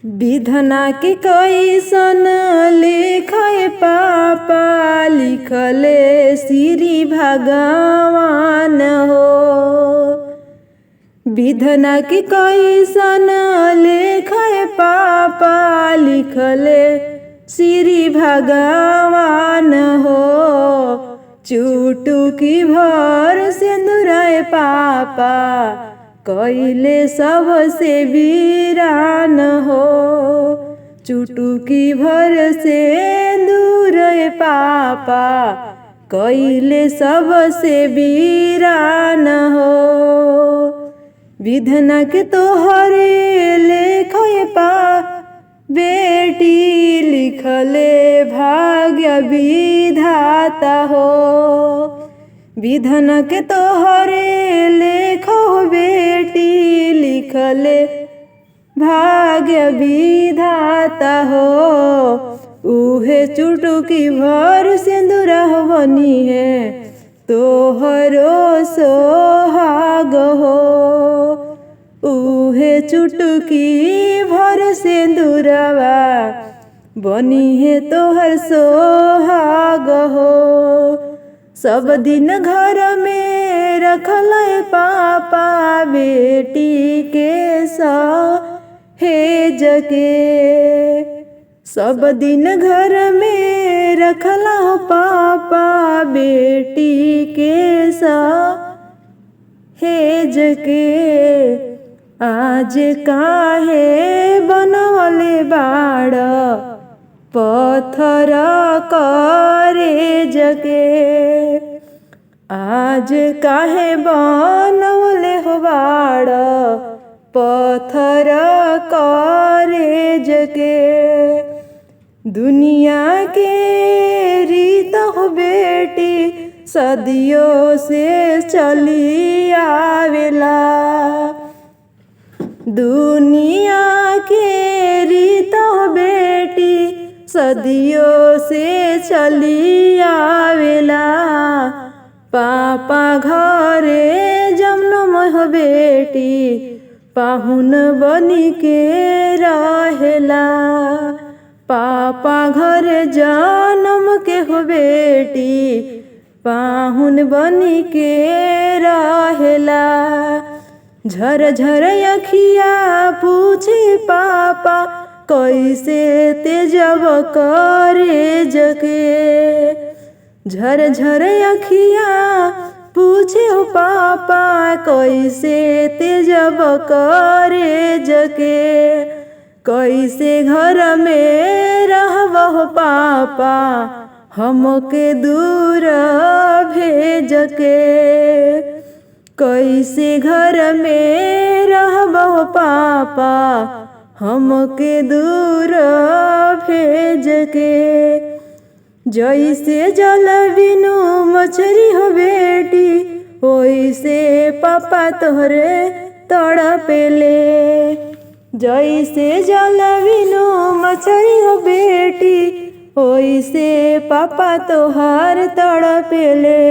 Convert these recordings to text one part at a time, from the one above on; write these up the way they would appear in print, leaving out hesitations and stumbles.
विधना के कैसन लिखे पापा लिखले श्री भगवान हो। विधना के कैसन लिखे पापा लिखले श्री भगवान हो। चुटकी भर सिंदूर पापा कैले सबसे वीरान हो। चुटकी भर सिंदूर पापा कैले सबसे वीरान हो। विधना के तोहरे लेखे पा बेटी लिखले भाग्य विधाता हो। विधना के तोहरे लेखो बेटी लिखले भाग्य विधाता हो। उहे चुटकी भर सिंदूर बनी है तोहरो सोहाग हो। उहे चुटकी भर सिंदूरवा बनी है तोहर सोहाग हो। सब दिन घर में रखल पापा बेटी के सहेज के। सब दिन घर में रखल पापा बेटी के सहेज के। आज काहे बनवले बाड़ पत्थर करेज के। आज काहे बनवले हो बाड़ पत्थर करेज के। दुनिया के रीत हो बेटी सदियों से चली आवेला। दुनिया के रीत हो बेटी सदियों से चली आवेला। पापा घरे जन्म हो बेटी पाहुन बनी के रहेला। पापा घरे जन्म के हो बेटी पाहुन बनी के रहेला। झर झर अखिया पूछे पापा कैसे तेजब करेज के। झर झर अखिया पूछे हो पापा कैसे तेजब करेज के। कैसे घर में रहबो पापा हमके दूर भेज के। कैसे घर में रहबो पापा हमके दूर भेज के। जैसे जल बिनु मछली हो बेटी वैसे पापा तोहरे तड़पेले। जैसे जल बिनु मछली हो बेटी वैसे पापा तोहर तड़पेले।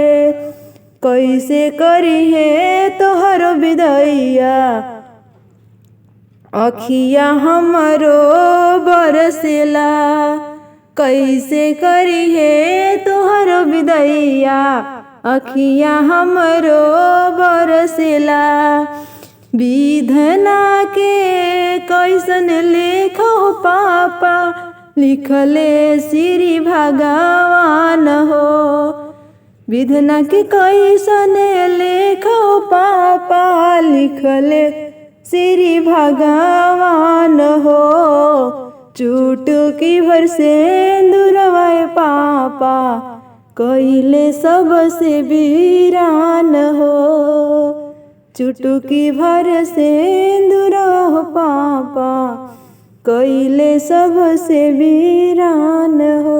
कैसे करी है तोहर विदैया अखिया हमरो बरसेला। कैसे करी है तोहर विदैया अखिया हमरो बरसेला। विधना के कैसन लेखो पापा लिखले श्री भगवान हो। विधना के कैसन लेखो पापा लिखले श्री भगवान हो। चुटकी भर सिंदूरवा पापा कैले सबसे वीरान हो। चुटकी भर सिंदूरवा पापा कैले सबसे वीरान हो।